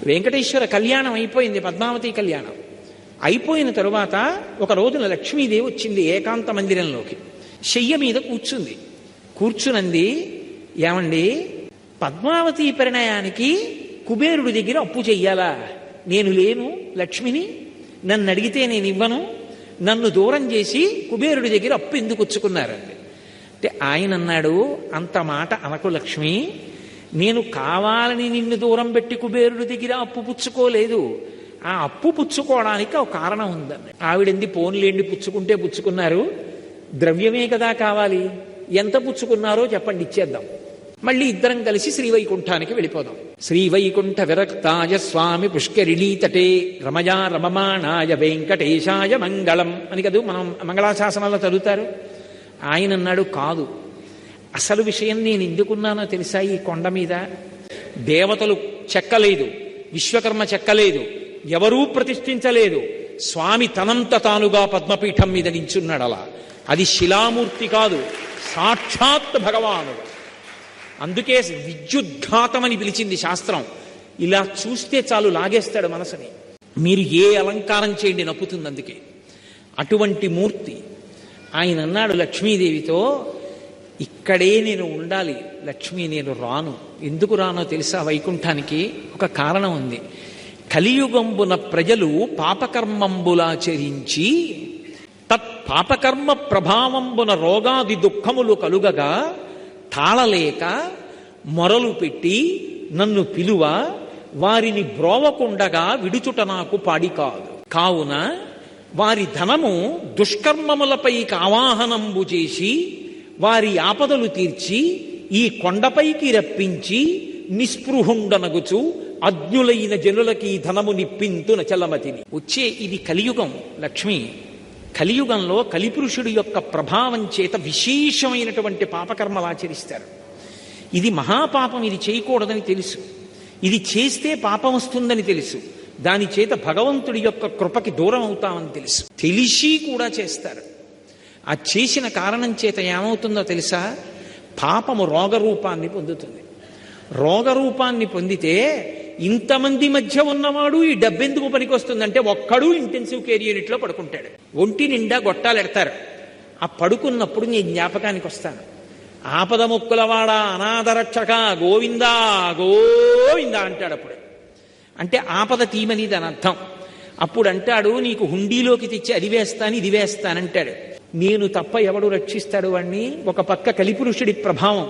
వెంకటేశ్వర కళ్యాణం అయిపోయింది, పద్మావతి కళ్యాణం అయిపోయిన తరువాత ఒక రోజున లక్ష్మీదేవి వచ్చింది ఏకాంత మందిరంలోకి. శయ్య మీద కూర్చుంది. కూర్చునంది, ఏమండి, పద్మావతి పరిణయానికి కుబేరుడి దగ్గర అప్పు చెయ్యాలా? నేను లేను లక్ష్మిని, నన్ను అడిగితే నేను ఇవ్వను, నన్ను దూరం చేసి కుబేరుడి దగ్గర అప్పు ఎందుకు వచ్చుకున్నారండి అంటే ఆయన అన్నాడు, అంత మాట అనకు లక్ష్మి, నేను కావాలని నిన్ను దూరం పెట్టి కుబేరుడి దగ్గర అప్పు పుచ్చుకోలేదు. ఆ అప్పు పుచ్చుకోవడానికి ఒక కారణం ఉందండి. ఆవిడంది పోన్లేండి, పుచ్చుకుంటే పుచ్చుకున్నారు, ద్రవ్యమే కదా కావాలి, ఎంత పుచ్చుకున్నారో చెప్పండి ఇచ్చేద్దాం, మళ్ళీ ఇద్దరం కలిసి శ్రీవైకుంఠానికి వెళ్ళిపోదాం. శ్రీవైకుంఠ విరక్తాయ స్వామి పుష్కరిణీ తటే రమయా రమమాణాయ వెంకటేశాయ మంగళం అని కదా మనం మంగళాశాసనాల్లో చదువుతారు. ఆయన అన్నాడు, కాదు, అసలు విషయం నేను ఎందుకున్నానో తెలుసా? ఈ కొండ మీద దేవతలు చెక్కలేదు, విశ్వకర్మ చెక్కలేదు, ఎవరూ ప్రతిష్ఠించలేదు. స్వామి తనంత తానుగా పద్మపీఠం మీద నించున్నాడు. అలా అది శిలామూర్తి కాదు, సాక్షాత్ భగవానుడు. అందుకే విద్యుద్ఘాతమని పిలిచింది శాస్త్రం. ఇలా చూస్తే చాలు లాగేస్తాడు మనసుని. మీరు ఏ అలంకారం చేయండి నప్పుతుంది. అందుకే అటువంటి మూర్తి. ఆయన అన్నాడు లక్ష్మీదేవితో, ఇక్కడే నేను ఉండాలి లక్ష్మి, నేను రాను. ఎందుకు రానో తెలుసా? వైకుంఠానికి ఒక కారణం ఉంది. కలియుగంబున ప్రజలు పాపకర్మంబులాచరించి తత్పాపకర్మ ప్రభావంబున రోగాది దుఃఖములు కలుగగా తాళలేక మొరలు పెట్టి నన్ను పిలువ వారిని బ్రోవకుండగా విడుచుట నాకు పాడి కాదు. కావున వారి ధనము దుష్కర్మములపైకి ఆవాహనంబు చేసి వారి ఆపదలు తీర్చి ఈ కొండపైకి రప్పించి నిస్పృహుండనగుచు అజ్ఞులైన జనులకి ఈ ధనము నిప్పింతు నచలమతిని. వచ్చే ఇది కలియుగం లక్ష్మి. కలియుగంలో కలిపురుషుడి యొక్క ప్రభావం చేత విశేషమైనటువంటి పాపకర్మలు ఆచరిస్తారు. ఇది మహాపాపం, ఇది చేయకూడదని తెలుసు, ఇది చేస్తే పాపం వస్తుందని తెలుసు, దాని చేత భగవంతుడి యొక్క కృపకి దూరం అవుతామని తెలుసు, తెలిసి కూడా చేస్తారు. ఆ చేసిన కారణం చేత ఏమవుతుందో తెలుసా? పాపము రోగరూపాన్ని పొందుతుంది. రోగరూపాన్ని పొందితే ఇంతమంది మధ్య ఉన్నవాడు ఈ డబ్బెందుకు పనికొస్తుందంటే ఒక్కడు ఇంటెన్సివ్ కేర్ యూనిట్లో పడుకుంటాడు, ఒంటి నిండా గొట్టాలు ఎడతారు. ఆ పడుకున్నప్పుడు నీ జ్ఞాపకానికి వస్తాను, ఆపద ముక్కులవాడ అనాథరక్షక గోవిందా గోవిందా అంటాడు. అప్పుడు అంటే ఆపద తీమని దాని అర్థం. అప్పుడు అంటాడు, నీకు హుండీలోకి తెచ్చి అది వేస్తాను ఇది వేస్తానంటాడు. నేను తప్ప ఎవడు రక్షిస్తాడు వాణ్ణి? ఒక పక్క కలిపురుషుడి ప్రభావం,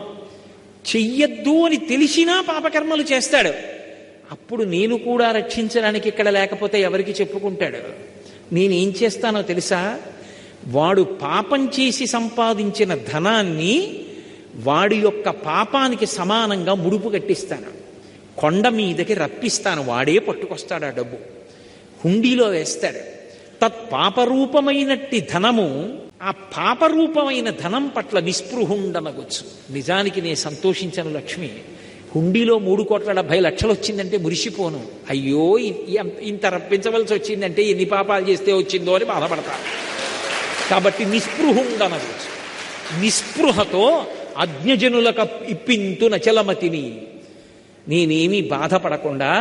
చెయ్యొద్దు అని తెలిసినా పాపకర్మలు చేస్తాడు. అప్పుడు నేను కూడా రక్షించడానికి ఇక్కడ లేకపోతే ఎవరికి చెప్పుకుంటాడు? నేనేం చేస్తానో తెలుసా? వాడు పాపం చేసి సంపాదించిన ధనాన్ని వాడి యొక్క పాపానికి సమానంగా ముడుపు కట్టిస్తాను, కొండ మీదకి రప్పిస్తాను, వాడే పట్టుకొస్తాడు. ఆ డబ్బు హుండీలో వేస్తాడు. తత్పాపరూపమైనట్టి ధనము ఆ పాపరూపమైన ధనం పట్ల నిస్పృహుండనగొచ్చు. నిజానికి నేను సంతోషించను లక్ష్మి. హుండీలో 3,70,00,000 వచ్చిందంటే మురిసిపోను. అయ్యో ఇంత రప్పించవలసి వచ్చిందంటే ఎన్ని పాపాలు చేస్తే వచ్చిందో అని బాధపడతాను. కాబట్టి నిస్పృహుండనగొచ్చు. నిస్పృహతో అజ్ఞజనులకు ఇప్పింతు నచలమతిని. నేనేమీ బాధపడకుండా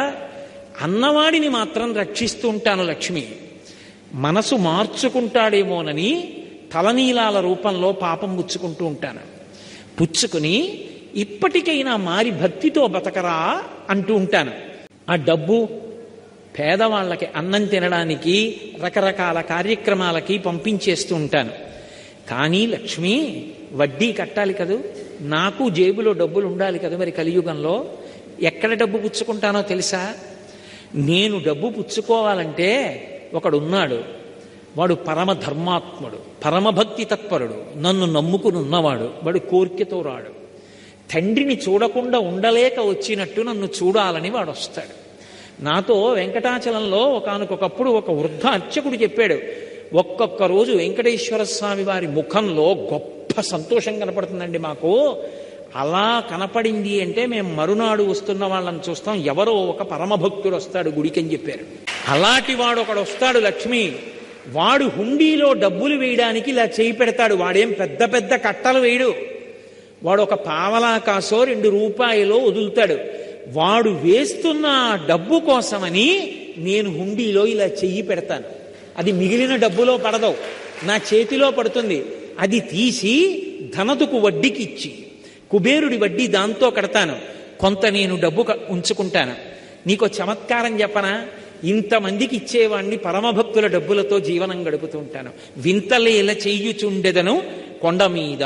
అన్నవాడిని మాత్రం రక్షిస్తూ ఉంటాను లక్ష్మి. మనసు మార్చుకుంటాడేమోనని తలనీలాల రూపంలో పాపం పుచ్చుకుంటూ ఉంటాను. పుచ్చుకుని ఇప్పటికైనా మారి భక్తితో బతకరా అంటూ ఉంటాను. ఆ డబ్బు పేదవాళ్ళకి అన్నం తినడానికి రకరకాల కార్యక్రమాలకి పంపించేస్తూ ఉంటాను. కానీ లక్ష్మి, వడ్డీ కట్టాలి కదూ, నాకు జేబులో డబ్బులు ఉండాలి కదా. మరి కలియుగంలో ఎక్కడ డబ్బు పుచ్చుకుంటానో తెలుసా? నేను డబ్బు పుచ్చుకోవాలంటే ఒకడున్నాడు, వాడు పరమ ధర్మాత్ముడు, పరమభక్తి తత్పరుడు, నన్ను నమ్ముకుని ఉన్నవాడు. వాడు కోరికతో రాడు, తండ్రిని చూడకుండా ఉండలేక వచ్చినట్టు నన్ను చూడాలని వాడు వస్తాడు. నాతో వెంకటాచలంలో ఒకానొకప్పుడు ఒక వృద్ధ అర్చకుడు చెప్పాడు, ఒక్కొక్క రోజు వెంకటేశ్వర స్వామి వారి ముఖంలో గొప్ప సంతోషం కనపడుతుందండి మాకు. అలా కనపడింది అంటే మేము మరునాడు వస్తున్న వాళ్ళని చూస్తాం, ఎవరో ఒక పరమభక్తుడు వస్తాడు గుడికి అని చెప్పారు. అలాంటి వాడు ఒకడు వస్తాడు లక్ష్మి. వాడు హుండీలో డబ్బులు వేయడానికి ఇలా చేయి పెడతాడు. వాడేం పెద్ద పెద్ద కట్టలు వేయడు, వాడు ఒక పావలా కాసో 2 రూపాయలో వదులుతాడు. వాడు వేస్తున్న డబ్బు కోసమని నేను హుండీలో ఇలా చెయ్యి పెడతాను. అది మిగిలిన డబ్బులో పడదు, నా చేతిలో పడుతుంది. అది తీసి ధనదుకు వడ్డీకి ఇచ్చి కుబేరుడి వడ్డీ దాంతో కడతాను. కొంత నేను డబ్బు ఉంచుకుంటాను. నీకో చమత్కారం చెప్పనా? ఇంతమందికి ఇచ్చేవాణ్ణి పరమభక్తుల డబ్బులతో జీవనం గడుపుతూ ఉంటాను. వింతలేల చెయ్యుచుండెదను కొండ మీద.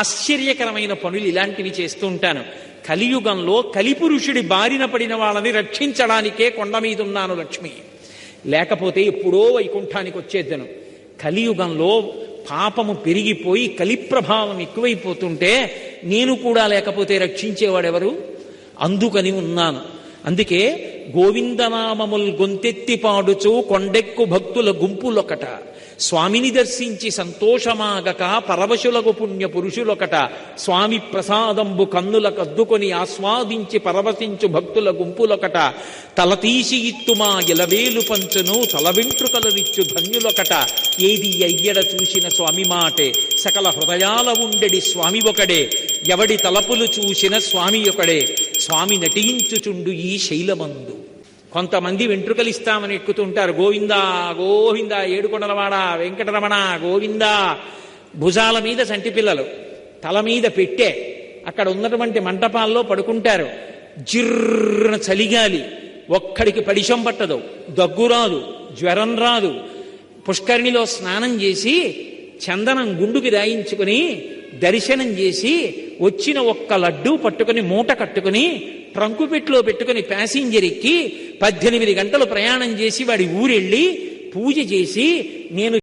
ఆశ్చర్యకరమైన పనులు ఇలాంటివి చేస్తూ ఉంటాను. కలియుగంలో కలిపురుషుడి బారిన పడిన వాళ్ళని రక్షించడానికే కొండ మీద ఉన్నాను లక్ష్మి. లేకపోతే ఎప్పుడో వైకుంఠానికి వచ్చేద్దను. కలియుగంలో పాపము పెరిగిపోయి కలిప్రభావం ఎక్కువైపోతుంటే నేను కూడా లేకపోతే రక్షించేవాడెవరు? అందుకని ఉన్నాను. అందుకే గోవిందనామముల్ గొంతెత్తి పాడుచు కొండెక్కు భక్తుల గుంపులొకట, స్వామిని దర్శించి సంతోషమాగక పరవశులకు పుణ్య పురుషులొకట, స్వామి ప్రసాదంబు కన్నుల కద్దుకొని ఆస్వాదించి పరవశించు భక్తుల గుంపులొకట, తలతీసి ఇత్తుమా ఎలవేలు పంచును తల వెంట్రుకలరిచ్చు ధన్యులొకట. ఏది అయ్యడ చూసిన స్వామి మాటే, సకల హృదయాల ఉండెడి స్వామి ఒకడే, ఎవడి తలపులు చూసిన స్వామి ఒకడే, స్వామి నటించుచుండు ఈ శైలమందు. కొంతమంది వెంట్రుకలిస్తామని ఎక్కుతుంటారు. గోవిందా గోవిందా, ఏడుకొండలవాడ వెంకటరమణ గోవిందా. భుజాల మీద సంటి పిల్లలు, తల మీద పెట్టే అక్కడ ఉన్నటువంటి మంటపాల్లో పడుకుంటారు. జిర్రన చలిగాలి, ఒక్కడికి పడిశం పట్టదు, దగ్గు రాదు, జ్వరం రాదు. పుష్కరిణిలో స్నానం చేసి చందనం గుండుకి రాయించుకుని దర్శనం చేసి వచ్చిన ఒక్క లడ్డూ పట్టుకుని మూట కట్టుకుని ట్రంకుపెట్లో పెట్టుకుని ప్యాసింజర్ ఎక్కి 18 గంటలు ప్రయాణం చేసి వాడి ఊరెళ్ళి పూజ చేసి నేను